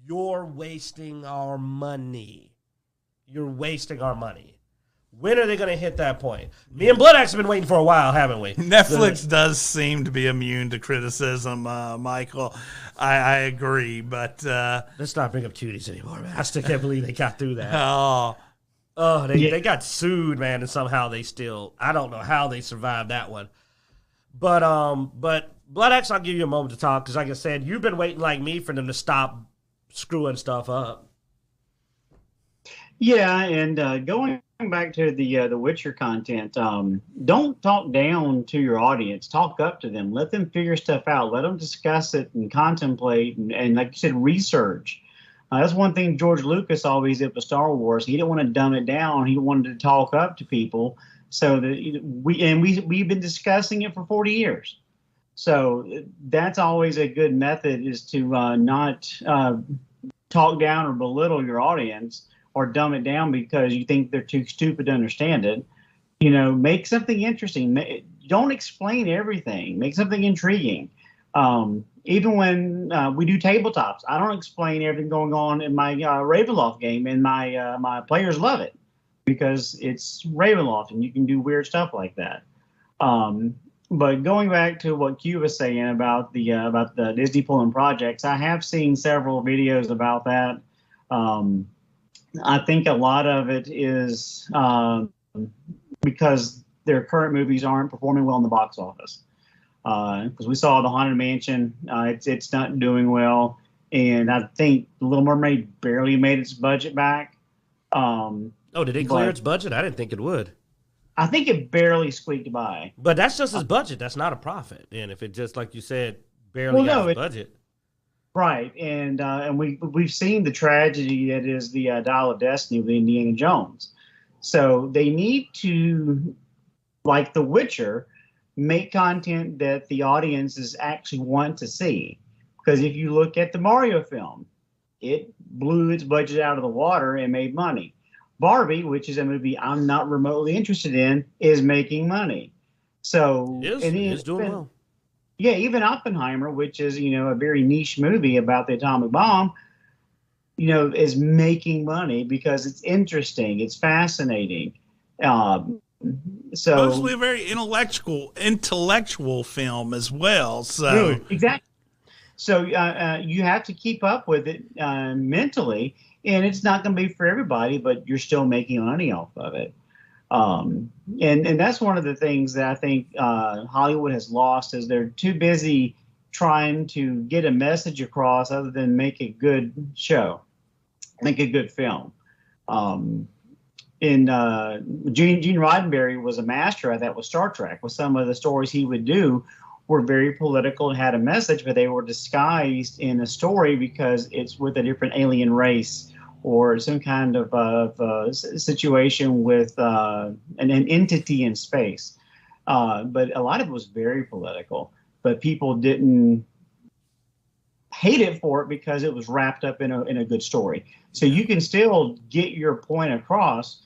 you're wasting our money? You're wasting our money. When are they going to hit that point? Me and Bloodaxe have been waiting for a while, haven't we? Netflix does seem to be immune to criticism, Michael. I agree, but let's not bring up cuties anymore, man. I still can't believe they got through that. Oh, they got sued, man, and somehow they still. I don't know how they survived that one. But Bloodaxe, I'll give you a moment to talk, because like I said, you've been waiting like me for them to stop screwing stuff up. Yeah, and going back to the Witcher content, don't talk down to your audience. Talk up to them. Let them figure stuff out. Let them discuss it and contemplate, and like you said, research. That's one thing George Lucas always did with Star Wars. He didn't want to dumb it down. He wanted to talk up to people. So that we've been discussing it for 40 years. So that's always a good method, is to not talk down or belittle your audience or dumb it down because you think they're too stupid to understand it. Make something interesting. Don't explain everything. Make something intriguing. Even when we do tabletops, I don't explain everything going on in my Ravenloft game, and my players love it because it's Ravenloft and you can do weird stuff like that. But going back to what Q was saying about the Disney pulling projects, I have seen several videos about that. I think a lot of it is because their current movies aren't performing well in the box office. Because we saw the Haunted Mansion, it's not doing well, and I think The Little Mermaid barely made its budget back. Did it clear its budget? I didn't think it would. I think it barely squeaked by. But that's just his budget. That's not a profit. And if it just, like you said, barely got his budget. Right, and we've seen the tragedy that is the Dial of Destiny with Indiana Jones. So they need to, like The Witcher, make content that the audiences actually want to see. Because if you look at the Mario film, it blew its budget out of the water and made money. Barbie, which is a movie I'm not remotely interested in, is making money. So it's doing well. Yeah, even Oppenheimer, which is a very niche movie about the atomic bomb, is making money because it's interesting, it's fascinating. So mostly a very intellectual film as well. So exactly. So you have to keep up with it mentally, and it's not going to be for everybody, but you're still making money off of it. And that's one of the things that I think Hollywood has lost, is they're too busy trying to get a message across other than make a good show, make a good film. Gene Roddenberry was a master at that with Star Trek. With some of the stories he would do were very political and had a message, but they were disguised in a story because it's with a different alien race or some kind of situation with an entity in space. But a lot of it was very political, but people didn't hate it for it because it was wrapped up in a good story. So you can still get your point across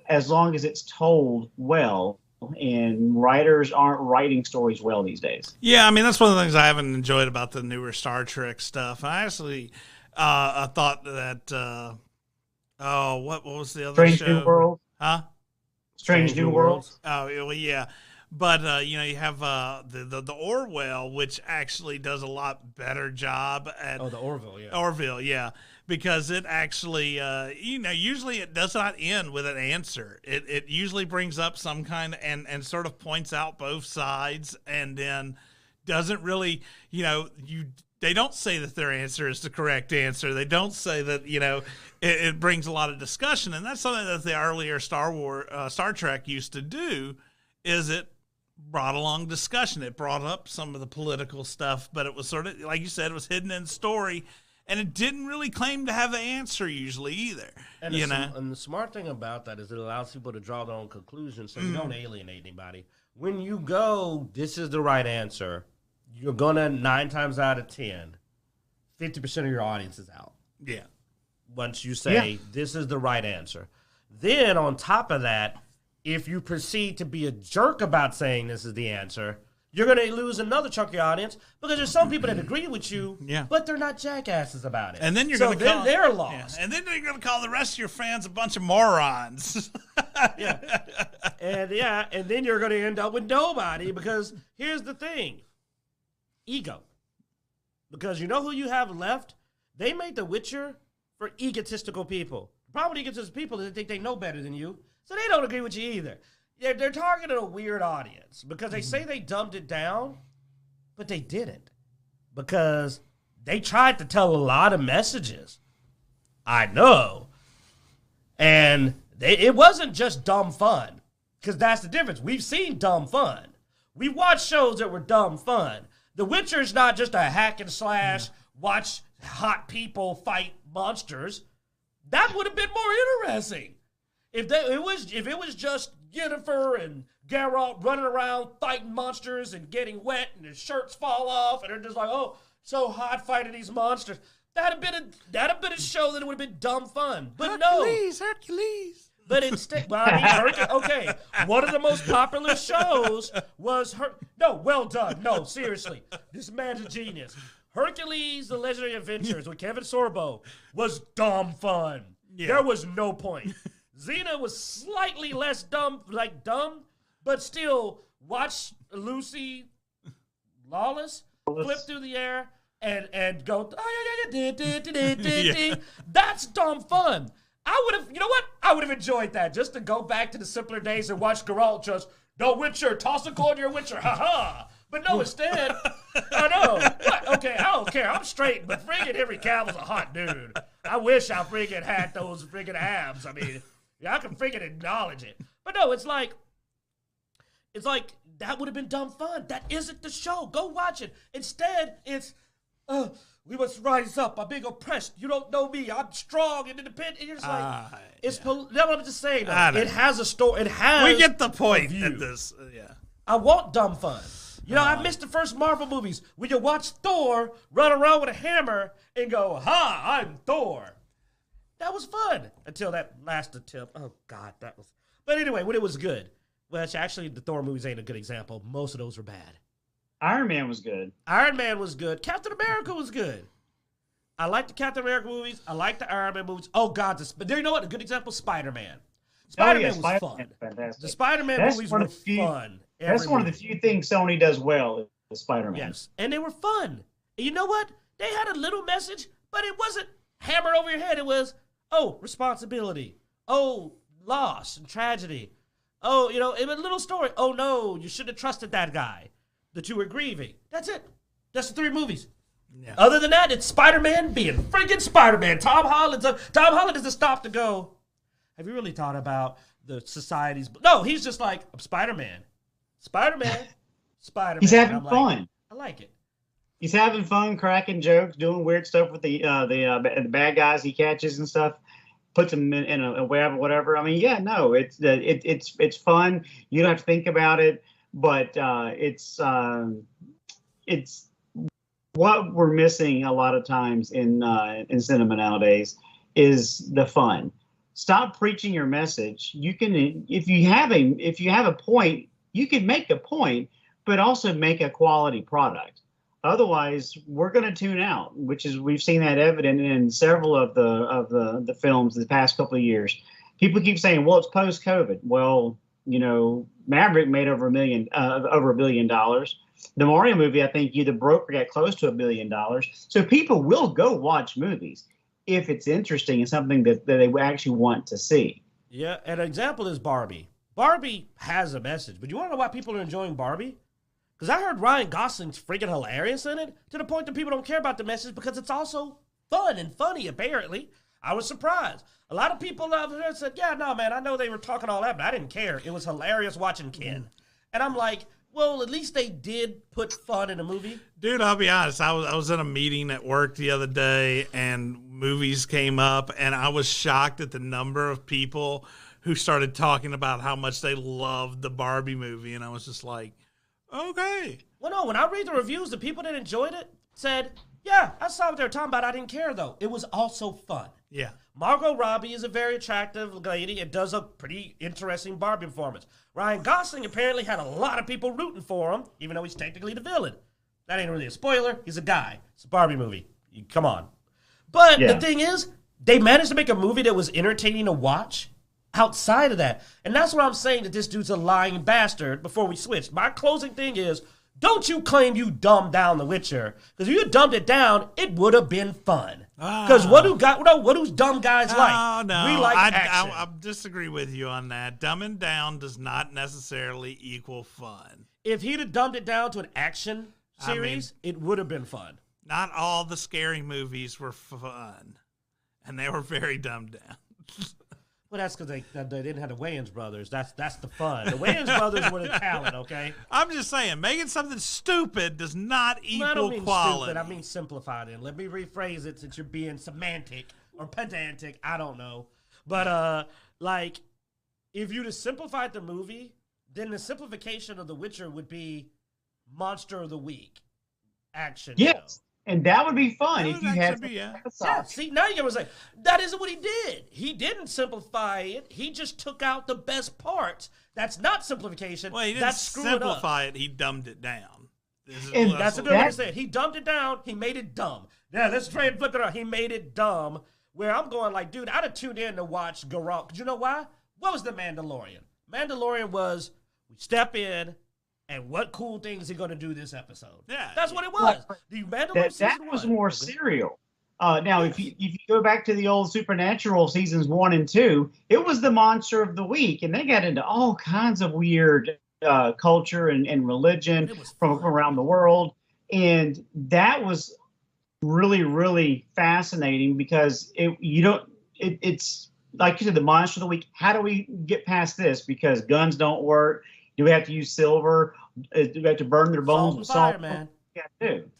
as long as it's told well, and writers aren't writing stories well these days. Yeah, I mean, that's one of the things I haven't enjoyed about the newer Star Trek stuff. I actually I thought that what was the other Strange show? New World? Huh? Strange New World? Oh, well, yeah. But you have the Orwell, which actually does a lot better job at the Orville, yeah. Orville, yeah. Because it actually, usually it does not end with an answer. It usually brings up some kind and sort of points out both sides, and then doesn't really, they don't say that their answer is the correct answer. They don't say that, it brings a lot of discussion, and that's something that the earlier Star Trek used to do. Is it brought along discussion? It brought up some of the political stuff, but it was sort of, like you said, it was hidden in story. And it didn't really claim to have the answer usually either. And the smart thing about that is it allows people to draw their own conclusions, so you don't alienate anybody. When you go, this is the right answer, you're going to, 9 times out of 10, 50% of your audience is out. Yeah. Once you say, this is the right answer. Then on top of that, if you proceed to be a jerk about saying this is the answer, you're going to lose another chunk of your audience because there's some people that agree with you, but they're not jackasses about it. And then they're lost. Yeah. And then you're going to call the rest of your fans a bunch of morons. And then you're going to end up with nobody because here's the thing. Ego. Because you know who you have left? They made The Witcher for egotistical people. The problem with egotistical people is they think they know better than you, so they don't agree with you either. They're targeting a weird audience because they say they dumbed it down, but they didn't because they tried to tell a lot of messages. I know. And it wasn't just dumb fun, because that's the difference. We've seen dumb fun. We watched shows that were dumb fun. The Witcher's not just a hack and slash, watch hot people fight monsters. That would have been more interesting. If it was just Yennefer and Geralt running around fighting monsters and getting wet and their shirts fall off and they're just like, oh, so hot fighting these monsters. That'd have been a show that would have been dumb fun. But Hercules. But instead, well, I mean, okay, one of the most popular shows was No, well done. No, seriously, this man's a genius. Hercules: The Legendary Adventures with Kevin Sorbo was dumb fun. Yeah. There was no point. Xena was slightly less dumb, but still, watch Lucy Lawless flip through the air and go, that's dumb fun. You know what? I would have enjoyed that, just to go back to the simpler days and watch Geralt just, no Witcher, toss a coin to your Witcher, ha-ha. But no, instead, I know. What? Okay, I don't care. I'm straight, but friggin' Henry Cavill's a hot dude. I wish I friggin' had those friggin' abs. I mean, yeah, I can friggin' acknowledge it. But no, it's like, that would have been dumb fun. That isn't the show. Go watch it. Instead, it's, we must rise up. I'm being oppressed. You don't know me. I'm strong and independent. And you're just like, that's what I'm just saying. It has a story. It has. We get the point at this. Yeah. I want dumb fun. You know, I missed the first Marvel movies when you watch Thor run around with a hammer and go, ha, I'm Thor. That was fun until that last attempt. Oh, God, that was. But anyway, when it was good. Well, actually, the Thor movies ain't a good example. Most of those were bad. Iron Man was good. Iron Man was good. Captain America was good. I like the Captain America movies. I like the Iron Man movies. Oh, God. But you know what? A good example, Spider-Man. Spider-Man was fun. Fantastic. The Spider-Man movies were fun. That's one of the few things Sony does well, is Spider-Man. Yes, and they were fun. And you know what? They had a little message, but it wasn't hammered over your head. It was, oh, responsibility. Oh, loss and tragedy. Oh, it was a little story. Oh, no, you shouldn't have trusted that guy that you were grieving. That's it. That's the 3 movies. Yeah. Other than that, it's Spider-Man being freaking Spider-Man. Tom Holland doesn't stop to go, have you really thought about the society's... No, he's just like, I'm Spider-Man. Spider-Man. He's having fun. I like it. He's having fun, cracking jokes, doing weird stuff with the bad guys he catches and stuff. Puts them in a web or whatever. I mean, yeah, no, it's fun. You don't have to think about it, but it's what we're missing a lot of times in cinema nowadays is the fun. Stop preaching your message. You can, if you have a point, you can make a point, but also make a quality product. Otherwise, we're going to tune out, which is, we've seen that evident in several of the films the past couple of years. People keep saying, well, it's post-COVID. Well, Maverick made over $1 billion. The Mario movie, I think, either broke or got close to $1 billion. So people will go watch movies if it's interesting and something that they actually want to see. Yeah, an example is Barbie. Barbie has a message, but you want to know why people are enjoying Barbie? Because I heard Ryan Gosling's freaking hilarious in it, to the point that people don't care about the message because it's also fun and funny, apparently. I was surprised. A lot of people out there said, yeah, no, man, I know they were talking all that, but I didn't care. It was hilarious watching Ken. And I'm like, well, at least they did put fun in a movie. Dude, I'll be honest. I was in a meeting at work the other day, and movies came up, and I was shocked at the number of people who started talking about how much they loved the Barbie movie, and I was just like, okay. Well, no, when I read the reviews, the people that enjoyed it said, yeah, I saw what they were talking about. I didn't care, though. It was also fun. Yeah. Margot Robbie is a very attractive lady and does a pretty interesting Barbie performance. Ryan Gosling apparently had a lot of people rooting for him, even though he's technically the villain. That ain't really a spoiler. He's a guy. It's a Barbie movie. Come on. But the thing is, they managed to make a movie that was entertaining to watch outside of that. And that's what I'm saying, that this dude's a lying bastard before we switch. My closing thing is, don't you claim you dumbed down The Witcher. Because if you dumbed it down, it would have been fun. Because what do dumb guys like? No, we like action. I disagree with you on that. Dumbing down does not necessarily equal fun. If he'd have dumbed it down to an action series, it would have been fun. Not all the scary movies were fun. And they were very dumbed down. Well, that's because they didn't have the Wayans brothers. That's the fun. The Wayans brothers were the talent, okay? I'm just saying, making something stupid does not equal I don't mean quality. stupid. I mean simplified it. Let me rephrase it since you're being semantic or pedantic. I don't know. But, like, if you'd have simplified the movie, then the simplification of The Witcher would be Monster of the Week action show. And that would be fun That if would you had. actually be, yeah. Yeah, see, now you're going to say, that isn't what he did. He didn't simplify it. He just took out the best parts. That's not simplification. Well, he didn't That's simplify it. He dumbed it down. And That's a good way to say it. He dumbed it down. He made it dumb. Yeah, let's try and flip it around. He made it dumb. Where I'm going like, dude, I'd have tuned in to watch Geralt. Because you know why? What was the Mandalorian? Mandalorian was, we step in, and what cool things is he going to do this episode? Yeah. That's what it was. The Mandalorian That was more serial. Now, if you go back to the old Supernatural seasons 1 and 2, it was the monster of the week, and they got into all kinds of weird culture and religion from around the world, and that was really, really fascinating because it's like you said, the monster of the week. How do we get past this? Because guns don't work. Do we have to use silver? Do we have to burn their bones with salt? Man. Yeah, too.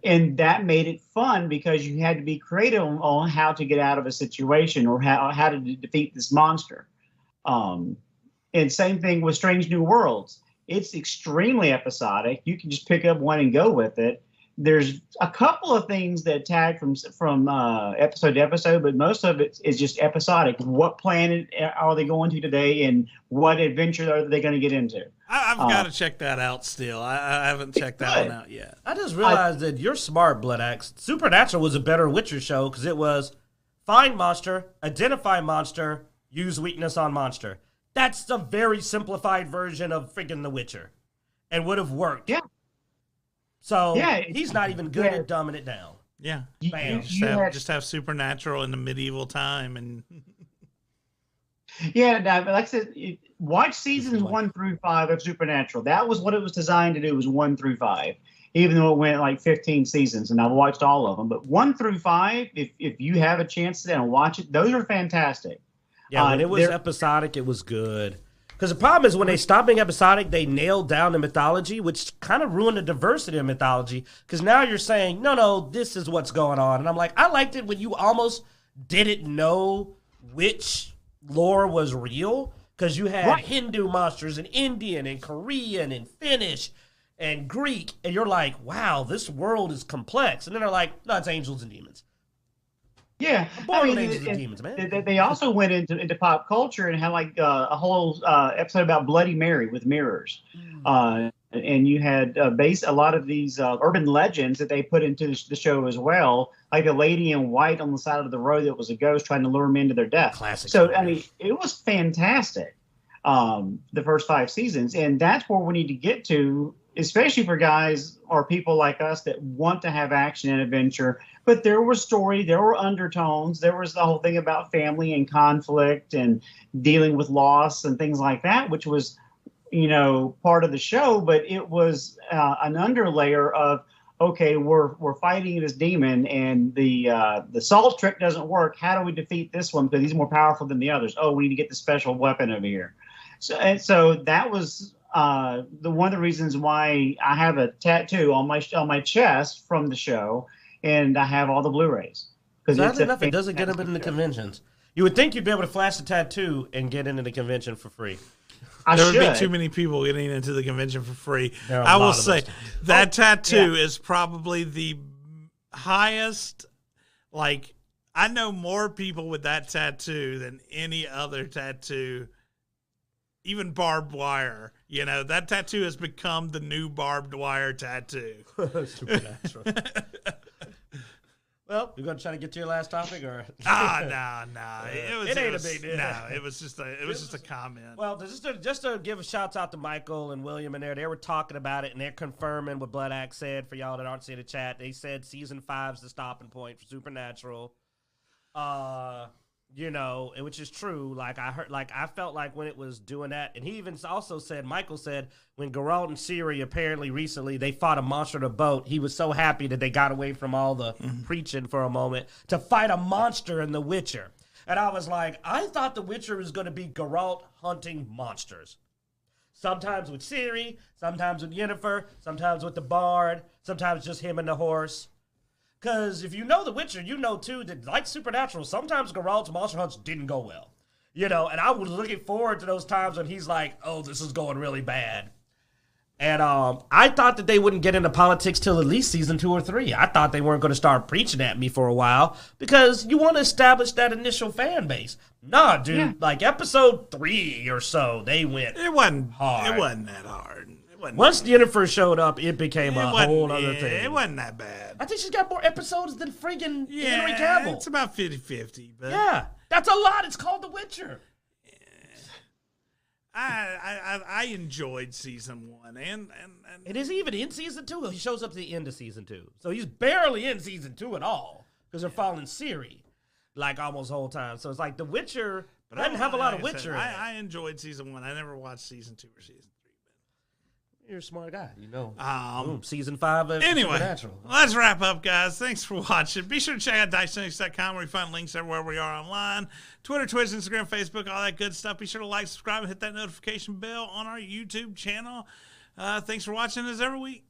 And that made it fun because you had to be creative on how to get out of a situation or how to defeat this monster. And same thing with Strange New Worlds. It's extremely episodic. You can just pick up one and go with it. There's a couple of things that tag from episode to episode, but most of it is just episodic. What planet are they going to today, and what adventure are they going to get into? I've got to check that out still. I haven't checked that one out yet. I just realized that you're smart, Bloodaxe. Supernatural was a better Witcher show because it was find monster, identify monster, use weakness on monster. That's a very simplified version of freaking The Witcher and would have worked. Yeah. So he's not even good at dumbing it down. Yeah. Bam. Just have Supernatural in the medieval time. And yeah, like I said, watch seasons 1 through 5 of Supernatural. That was what it was designed to do, was 1 through 5, even though it went like 15 seasons, and I've watched all of them. But 1 through 5, if you have a chance to sit and watch it, those are fantastic. Yeah, when it was episodic, it was good. Because the problem is when they stopped being episodic, they nailed down the mythology, which kind of ruined the diversity of mythology. Because now you're saying, no, this is what's going on. And I'm like, I liked it when you almost didn't know which lore was real. Because you had Hindu monsters and Indian and Korean and Finnish and Greek. And you're like, wow, this world is complex. And then they're like, no, it's angels and demons. Yeah, demons, man. They also went into pop culture and had like a whole episode about Bloody Mary with mirrors, and you had a lot of these urban legends that they put into the show as well, like a lady in white on the side of the road that was a ghost trying to lure them into their death. Classic. So I mean, it was fantastic. The first 5 seasons, and that's where we need to get to, especially for guys or people like us that want to have action and adventure. But there was story, there were undertones, there was the whole thing about family and conflict and dealing with loss and things like that, which was, part of the show. But it was an underlayer of, okay, we're fighting this demon, and the salt trick doesn't work. How do we defeat this one because he's more powerful than the others? Oh, we need to get the special weapon over here. So that was one of the reasons why I have a tattoo on my chest from the show. And I have all the Blu-rays. Sadly enough, it doesn't get them into the conventions. You would think you'd be able to flash the tattoo and get into the convention for free. There would be too many people getting into the convention for free. I will say that tattoo is probably the highest. Like, I know more people with that tattoo than any other tattoo, even barbed wire. That tattoo has become the new barbed wire tattoo. Supernatural. Well, you're gonna try to get to your last topic, or no. It ain't a big deal. No, it was just a comment. Well, just to give a shout out to Michael and William in there, they were talking about it and they're confirming what Bloodaxe said. For y'all that aren't seeing the chat, they said season 5's the stopping point for Supernatural. Which is true. Like I felt like when it was doing that, and he even also said, Michael said, when Geralt and Ciri apparently recently they fought a monster in a boat, he was so happy that they got away from all the preaching for a moment to fight a monster in The Witcher. And I was like, I thought The Witcher was going to be Geralt hunting monsters. Sometimes with Ciri, sometimes with Yennefer, sometimes with the Bard, sometimes just him and the horse. Because if you know The Witcher, you know, too, that like Supernatural, sometimes Geralt's monster hunts didn't go well. You know, and I was looking forward to those times when he's like, oh, this is going really bad. And I thought that they wouldn't get into politics till at least season 2 or 3. I thought they weren't going to start preaching at me for a while because you want to establish that initial fan base. Nah, dude, like episode 3 or so, they went It wasn't hard. It wasn't that hard. Once Yennefer showed up, it became a whole other thing. It wasn't that bad. I think she's got more episodes than friggin' Henry Cavill. It's about 50-50. But yeah, that's a lot. It's called The Witcher. I enjoyed season 1, and it is even in season 2. He shows up at the end of season 2, so he's barely in season 2 at all because they're following Ciri like almost the whole time. So it's like The Witcher doesn't have a lot of Witcher. I enjoyed season 1. I never watched season 2 or season 3. You're a smart guy, you know. Boom, season 5 of anyway, Supernatural. Let's wrap up, guys. Thanks for watching. Be sure to check out Dicejunkies.com where you find links everywhere we are online. Twitter, Twitch, Instagram, Facebook, all that good stuff. Be sure to like, subscribe, and hit that notification bell on our YouTube channel. Thanks for watching us every week.